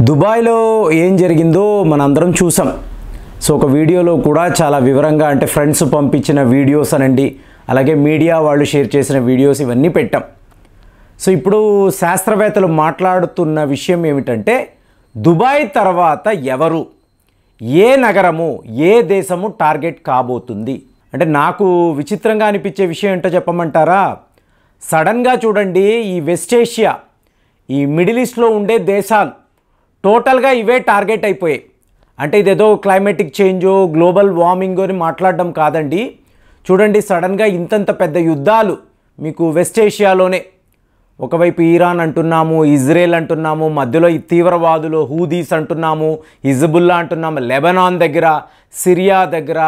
దుబాయ్లో ఏం జరిగిందో మనందరం చూసాం. సో ఒక వీడియోలో కూడా చాలా వివరంగా అంటే ఫ్రెండ్స్ పంపించిన వీడియోస్ అనండి, అలాగే మీడియా వాళ్ళు షేర్ చేసిన వీడియోస్ ఇవన్నీ పెట్టాం. సో ఇప్పుడు శాస్త్రవేత్తలు మాట్లాడుతున్న విషయం ఏమిటంటే దుబాయ్ తర్వాత ఎవరు, ఏ నగరము, ఏ దేశము టార్గెట్ కాబోతుంది అంటే నాకు విచిత్రంగా అనిపించే విషయం ఏంటో చెప్పమంటారా? సడన్గా చూడండి, ఈ వెస్ట్ ఏషియా, ఈ మిడిల్ ఈస్ట్లో ఉండే దేశాలు టోటల్గా ఇవే టార్గెట్ అయిపోయాయి. అంటే ఇదేదో క్లైమేటిక్ చేంజో గ్లోబల్ వార్మింగో అని మాట్లాడడం కాదండి. చూడండి, సడన్గా ఇంతంత పెద్ద యుద్ధాలు మీకు వెస్ట్ ఏషియాలోనే, ఒకవైపు ఇరాన్ అంటున్నాము, ఇజ్రాయెల్ అంటున్నాము, మధ్యలో ఈ తీవ్రవాదులు హూదీస్ అంటున్నాము, హిజ్బుల్లా అంటున్నాము, లెబనాన్ దగ్గర, సిరియా దగ్గర,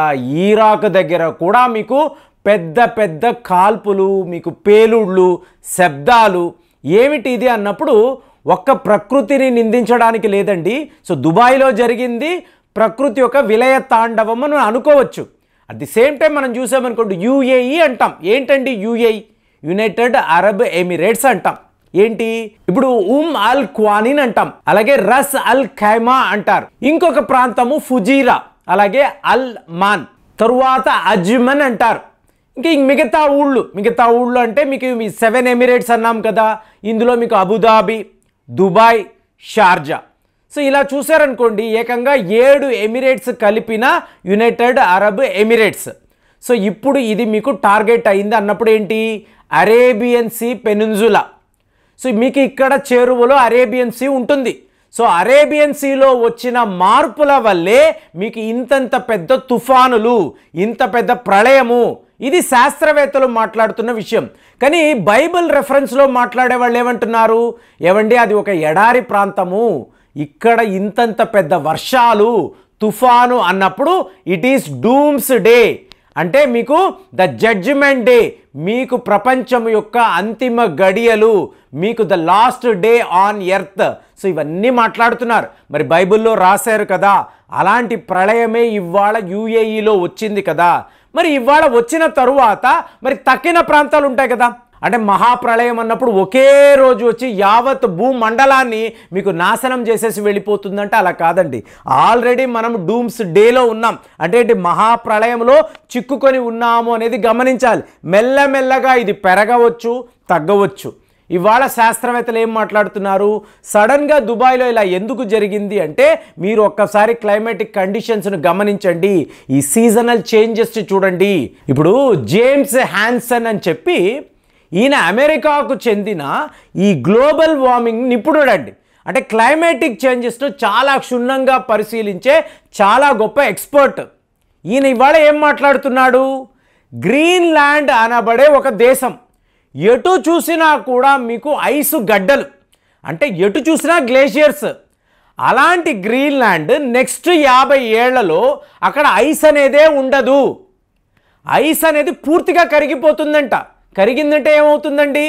ఇరాక్ దగ్గర కూడా మీకు పెద్ద పెద్ద కాల్పులు, మీకు పేలుళ్ళు, శబ్దాలు. ఏమిటి ఇది అన్నప్పుడు ఒక్క ప్రకృతిని నిందించడానికి లేదండి. సో దుబాయ్లో జరిగింది ప్రకృతి యొక్క విలయ తాండవం అని అనుకోవచ్చు. అట్ ది సేమ్ టైం మనం చూసామనుకోండి, యుఏఈ అంటాం. ఏంటండి యుఏఈ? యునైటెడ్ అరబ్ ఎమిరేట్స్ అంటాం. ఏంటి ఇప్పుడు అల్ క్వానిన్ అంటాం, అలాగే రస్ అల్ ఖైమా అంటారు. ఇంకొక ప్రాంతము ఫుజీరా, అలాగే అల్ మాన్, తరువాత అజ్మన్ అంటారు. ఇంకా మిగతా ఊళ్ళు అంటే మీకు 7 ఎమిరేట్స్ అన్నాం కదా, ఇందులో మీకు అబుదాబి, దుబాయ్, షార్జా. సో ఇలా చూసారనుకోండి, ఏకంగా 7 ఎమిరేట్స్ కలిపిన యునైటెడ్ అరబ్ ఎమిరేట్స్. సో ఇప్పుడు ఇది మీకు టార్గెట్ అయింది అన్నప్పుడు ఏంటి, అరేబియన్ సీ పెనిన్సులా. సో మీకు ఇక్కడ చేరువలో అరేబియన్ సీ ఉంటుంది. సో అరేబియన్ సీలో వచ్చిన మార్పుల వల్లే మీకు ఇంతంత పెద్ద తుఫానులు, ఇంత పెద్ద ప్రళయము. ఇది శాస్త్రవేత్తలు మాట్లాడుతున్న విషయం. కానీ బైబిల్ రెఫరెన్స్లో మాట్లాడే వాళ్ళు ఏమంటున్నారు, ఏవండి అది ఒక ఎడారి ప్రాంతము, ఇక్కడ ఇంతంత పెద్ద వర్షాలు, తుఫాను అన్నప్పుడు ఇట్ ఈస్ డూమ్స్ డే, అంటే మీకు ద జడ్జిమెంట్ డే, మీకు ప్రపంచం యొక్క అంతిమ గడియలు, మీకు the last day on earth. So ఇవన్నీ మాట్లాడుతున్నారు. మరి బైబిల్లో రాశారు కదా, అలాంటి ప్రళయమే ఇవాళ యుఏఈలో వచ్చింది కదా. మరి ఇవాళ వచ్చిన తరువాత మరి తక్కిన ప్రాంతాలు ఉంటాయి కదా, అంటే మహాప్రళయం అన్నప్పుడు ఒకే రోజు వచ్చి యావత్ భూమండలాన్ని మీకు నాశనం చేసేసి వెళ్ళిపోతుందంటే అలా కాదండి. ఆల్రెడీ మనం డూమ్స్ డేలో ఉన్నాం, అంటే ఏంటి, మహాప్రళయంలో చిక్కుకొని ఉన్నాము అనేది గమనించాలి. మెల్లమెల్లగా ఇది పెరగవచ్చు, తగ్గవచ్చు. ఇవాళ శాస్త్రవేత్తలు ఏం మాట్లాడుతున్నారు, సడన్గా దుబాయ్లో ఇలా ఎందుకు జరిగింది అంటే మీరు ఒక్కసారి క్లైమాటిక్ కండిషన్స్ను గమనించండి, ఈ సీజనల్ చేంజెస్ చూడండి. ఇప్పుడు జేమ్స్ హ్యాన్సన్ అని చెప్పి ఈయన అమెరికాకు చెందిన ఈ గ్లోబల్ వార్మింగ్ నిపుణుడు అండి. అంటే క్లైమాటిక్ చేంజెస్ను చాలా క్షుణ్ణంగా పరిశీలించే చాలా గొప్ప ఎక్స్పర్ట్. ఈయన ఇవాళ ఏం మాట్లాడుతున్నాడు, గ్రీన్లాండ్ అనబడే ఒక దేశం, ఎటు చూసినా కూడా మీకు ఐసు గడ్డలు, అంటే ఎటు చూసినా గ్లేషియర్స్. అలాంటి గ్రీన్లాండ్ నెక్స్ట్ 50 ఏళ్లలో అక్కడ ఐస్ అనేదే ఉండదు. ఐస్ అనేది పూర్తిగా కరిగిపోతుందంట. కరిగిందంటే ఏమవుతుందండి,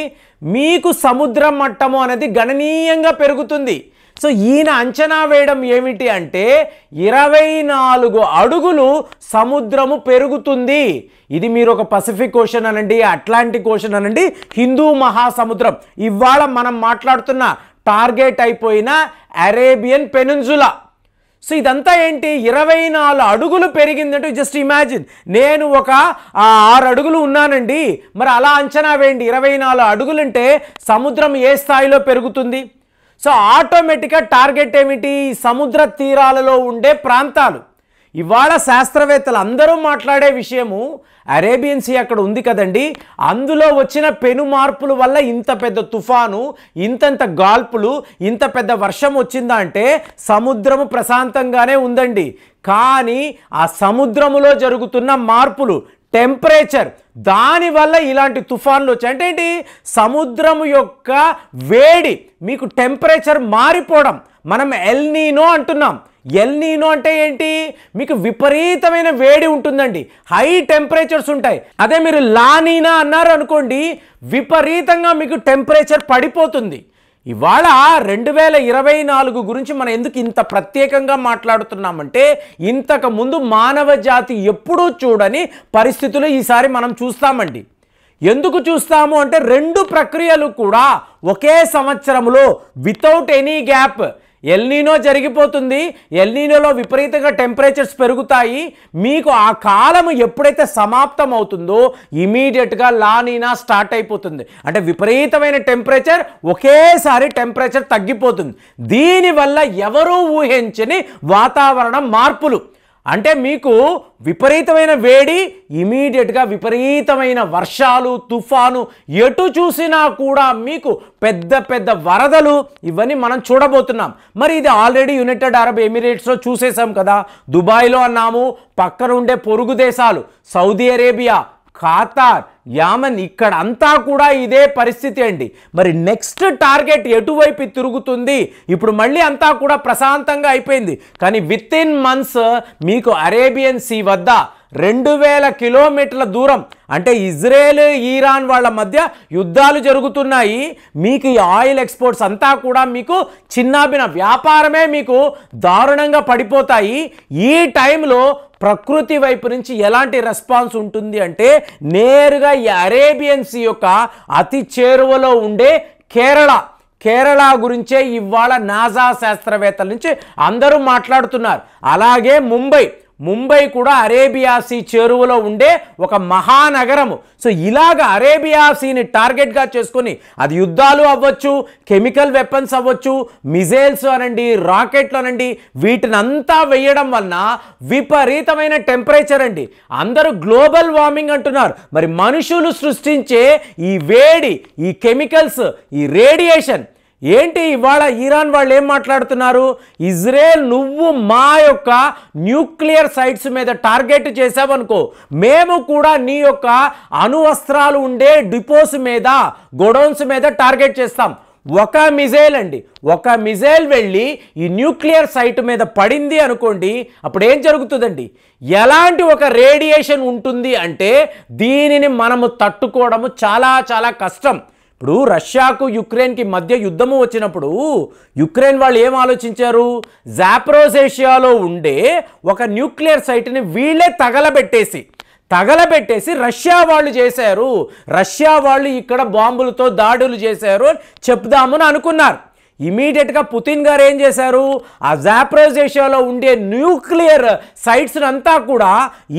మీకు సముద్ర మట్టము అనేది గణనీయంగా పెరుగుతుంది. సో ఈయన అంచనా వేయడం ఏమిటి అంటే 24 అడుగులు సముద్రము పెరుగుతుంది. ఇది మీరు ఒక పసిఫిక్ ఓషన్ అనండి, అట్లాంటిక్ ఓషన్ అనండి, హిందూ మహాసముద్రం. ఇవాళ మనం మాట్లాడుతున్న టార్గెట్ అయిపోయిన అరేబియన్ పెనిన్సులా. సో ఇదంతా ఏంటి, 24 అడుగులు పెరిగిందంటే జస్ట్ ఇమాజిన్, నేను ఒక 6 అడుగులు ఉన్నానండి, మరి అలా అంచనా వేయండి. 24 అడుగులంటే సముద్రం ఏ స్థాయిలో పెరుగుతుంది. సో ఆటోమేటిక్గా టార్గెట్ ఏమిటి, సముద్ర తీరాలలో ఉండే ప్రాంతాలు. ఇవాళ శాస్త్రవేత్తలు అందరూ మాట్లాడే విషయము అరేబియన్ సీ అక్కడ ఉంది కదండి, అందులో వచ్చిన పెను మార్పుల వల్ల ఇంత పెద్ద తుఫాను, ఇంతంత గాల్పులు, ఇంత పెద్ద వర్షం వచ్చిందా అంటే సముద్రము ప్రశాంతంగానే ఉందండి. కానీ ఆ సముద్రములో జరుగుతున్న మార్పులు, టెంపరేచర్, దానివల్ల ఇలాంటి తుఫాన్లు వచ్చాయి. అంటే ఏంటి, సముద్రము యొక్క వేడి, మీకు టెంపరేచర్ మారిపోవడం, మనం ఎల్ నీనో అంటున్నాం. ఎల్ నీనో అంటే ఏంటి, మీకు విపరీతమైన వేడి ఉంటుందండి, హై టెంపరేచర్స్ ఉంటాయి. అదే మీరు లా నీనా అన్నారు అనుకోండి, విపరీతంగా మీకు టెంపరేచర్ పడిపోతుంది. ఇవాళ 2024 గురించి మనం ఎందుకు ఇంత ప్రత్యేకంగా మాట్లాడుతున్నామంటే ఇంతకు ముందు మానవ జాతి ఎప్పుడూ చూడని పరిస్థితులు ఈసారి మనం చూస్తామండి. ఎందుకు చూస్తాము అంటే 2 ప్రక్రియలు కూడా ఒకే సంవత్సరంలో వితౌట్ ఎనీ గ్యాప్ ఎల్నీనో జరిగిపోతుంది. ఎల్నీనోలో విపరీతంగా టెంపరేచర్స్ పెరుగుతాయి. మీకు ఆ కాలం ఎప్పుడైతే సమాప్తం అవుతుందో ఇమీడియట్గా లానీనా స్టార్ట్ అయిపోతుంది. అంటే విపరీతమైన టెంపరేచర్, ఒకేసారి టెంపరేచర్ తగ్గిపోతుంది. దీనివల్ల ఎవరూ ఊహించని వాతావరణ మార్పులు, అంటే మీకు విపరీతమైన వేడి, ఇమీడియట్గా విపరీతమైన వర్షాలు, తుఫాను, ఎటు చూసినా కూడా మీకు పెద్ద పెద్ద వరదలు, ఇవన్నీ మనం చూడబోతున్నాం. మరి ఇది ఆల్రెడీ యునైటెడ్ అరబ్ ఎమిరేట్స్లో చూసేసాం కదా, దుబాయ్లో అన్నాము, పక్కన ఉండే పొరుగు దేశాలు సౌదీ అరేబియా, ఖతార్, యామన్, ఇక్కడ అంతా కూడా ఇదే పరిస్థితి అండి. మరి నెక్స్ట్ టార్గెట్ ఎటువైపు తిరుగుతుంది? ఇప్పుడు మళ్ళీ అంతా కూడా ప్రశాంతంగా అయిపోయింది, కానీ విత్ ఇన్ మంత్స్ మీకు అరేబియన్ సీ వద్ద 2000 కిలోమీటర్ల దూరం, అంటే ఇజ్రాయెల్ ఇరాన్ వాళ్ళ మధ్య యుద్ధాలు జరుగుతున్నాయి. మీకు ఈ ఆయిల్ ఎక్స్పోర్ట్స్ అంతా కూడా మీకు చిన్నాభిన్న వ్యాపారమే మీకు దారుణంగా పడిపోతాయి. ఈ టైంలో ప్రకృతి వైపు నుంచి ఎలాంటి రెస్పాన్స్ ఉంటుంది అంటే, నేరుగా ఈ అరేబియన్ సీ యొక్క అతి చేరువలో ఉండే కేరళ గురించే ఇవాళ నాసా శాస్త్రవేత్తల నుంచి అందరూ మాట్లాడుతున్నారు. అలాగే ముంబై కూడా అరేబియా సీ చేరువలో ఉండే ఒక మహానగరము. సో ఇలాగ అరేబియా సీని టార్గెట్గా చేసుకొని, అది యుద్ధాలు అవ్వచ్చు, కెమికల్ వెపన్స్ అవ్వచ్చు, మిజైల్స్ అనండి, రాకెట్లు అనండి, వీటిని అంతా వేయడం వలన విపరీతమైన టెంపరేచర్ అండి. అందరూ గ్లోబల్ వార్మింగ్ అంటున్నారు. మరి మనుషులు సృష్టించే ఈ వేడి, ఈ కెమికల్స్, ఈ రేడియేషన్ ఏంటి? ఇవాళ ఇరాన్ వాళ్ళు ఏం మాట్లాడుతున్నారు? ఇజ్రాయెల్, నువ్వు మా యొక్క న్యూక్లియర్ సైట్స్ మీద టార్గెట్ చేసావనుకో, మేము కూడా నీ యొక్క అణువస్త్రాలు ఉండే డిపోస్ మీద, గోడౌన్స్ మీద టార్గెట్ చేస్తాం. ఒక మిజైల్ అండి, ఒక మిజైల్ వెళ్ళి ఈ న్యూక్లియర్ సైట్ మీద పడింది అనుకోండి, అప్పుడు ఏం జరుగుతుందండి? ఎలాంటి ఒక రేడియేషన్ ఉంటుంది అంటే దీనిని మనము తట్టుకోవడము చాలా చాలా కష్టం. ఇప్పుడు రష్యాకు యుక్రెయిన్కి మధ్య యుద్ధము వచ్చినప్పుడు యుక్రెయిన్ వాళ్ళు ఏం ఆలోచించారు? జాప్రోజేషియాలో ఉండే ఒక న్యూక్లియర్ సైట్ని వీళ్ళే తగలబెట్టేసి రష్యా వాళ్ళు చేశారు, రష్యా వాళ్ళు ఇక్కడ బాంబులతో దాడులు చేశారు అని చెప్దామని అనుకున్నారు. ఇమీడియట్గా పుతిన్ గారు ఏం చేశారు? ఆ జాప్రోజేషియాలో ఉండే న్యూక్లియర్ సైట్స్ అంతా కూడా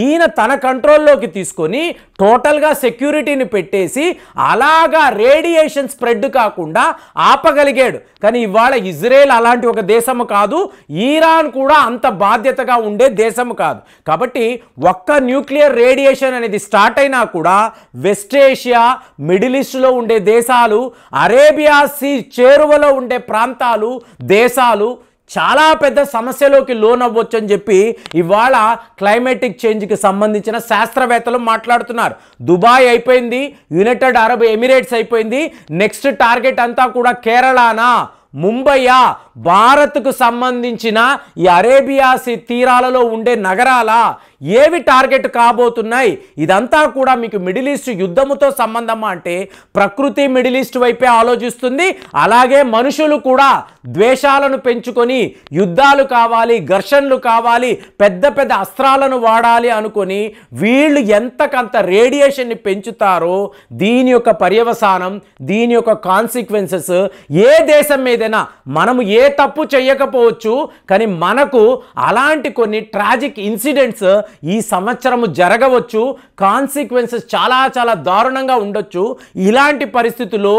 ఈయన తన కంట్రోల్లోకి తీసుకొని టోటల్గా సెక్యూరిటీని పెట్టేసి అలాగా రేడియేషన్ స్ప్రెడ్ కాకుండా ఆపగలిగాడు. కానీ ఇవాళ ఇజ్రాయెల్ అలాంటి ఒక దేశము కాదు, ఇరాన్ కూడా అంత బాధ్యతగా ఉండే దేశము కాదు. కాబట్టి ఒక్క న్యూక్లియర్ రేడియేషన్ అనేది స్టార్ట్ అయినా కూడా వెస్ట్ ఏషియా, మిడిల్ ఈస్ట్లో ఉండే దేశాలు, అరేబియా సీ చేరువలో ఉండే ప్రాంతాలు, దేశాలు చాలా పెద్ద సమస్యలోకి లోనవ్వచ్చు అని చెప్పి ఇవాళ క్లైమేటిక్ చేంజ్కి సంబంధించిన శాస్త్రవేత్తలు మాట్లాడుతున్నారు. దుబాయ్ అయిపోయింది, యునైటెడ్ అరబ్ ఎమిరేట్స్ అయిపోయింది, నెక్స్ట్ టార్గెట్ అంతా కూడా కేరళనా, ముంబయ్యా, భారత్కు సంబంధించిన ఈ అరేబియా సీ తీరాలలో ఉండే నగరాల ఏవి టార్గెట్ కాబోతున్నాయి? ఇదంతా కూడా మీకు మిడిల్ ఈస్ట్ యుద్ధముతో సంబంధమా అంటే ప్రకృతి మిడిల్ ఈస్ట్ వైపే ఆలోచిస్తుంది. అలాగే మనుషులు కూడా ద్వేషాలను పెంచుకొని యుద్ధాలు కావాలి, ఘర్షణలు కావాలి, పెద్ద పెద్ద అస్త్రాలను వాడాలి అనుకొని వీళ్ళు ఎంతకంత రేడియేషన్ని పెంచుతారో దీని యొక్క పర్యవసానం, దీని యొక్క కాన్సిక్వెన్సెస్ ఏ దేశం మీదైనా, మనము ఏ తప్పు చేయకపోవచ్చు కానీ మనకు అలాంటి కొన్ని ట్రాజిక్ ఇన్సిడెంట్స్ ఈ సంవత్సరము జరగవచ్చు, కాన్సిక్వెన్సెస్ చాలా చాలా దారుణంగా ఉండొచ్చు. ఇలాంటి పరిస్థితుల్లో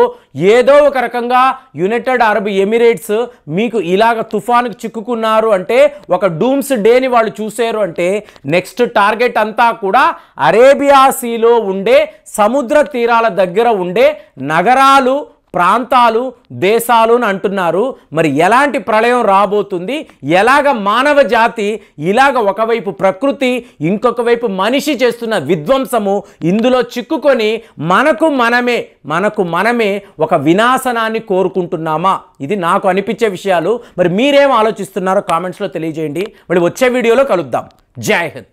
ఏదో ఒక రకంగా యునైటెడ్ అరబ్ ఎమిరేట్స్ మీకు ఇలాగ తుఫానుకు చిక్కుకున్నారు అంటే, ఒక డూమ్స్ డేని వాళ్ళు చూసారు అంటే నెక్స్ట్ టార్గెట్ అంతా కూడా అరేబియా సీలో ఉండే సముద్ర తీరాల దగ్గర ఉండే నగరాలు, ప్రాంతాలు, దేశాలు అని అంటున్నారు. మరి ఎలాంటి ప్రళయం రాబోతుంది? ఎలాగ మానవ జాతి ఇలాగ ఒకవైపు ప్రకృతి, ఇంకొక వైపు మనిషి చేస్తున్న విధ్వంసము ఇందులో చిక్కుకొని మనకు మనమే ఒక వినాశనాన్ని కోరుకుంటున్నామా? ఇది నాకు అనిపించే విషయాలు. మరి మీరేం ఆలోచిస్తున్నారో కామెంట్స్లో తెలియజేయండి. మళ్ళీ వచ్చే వీడియోలో కలుద్దాం. జై హింద్.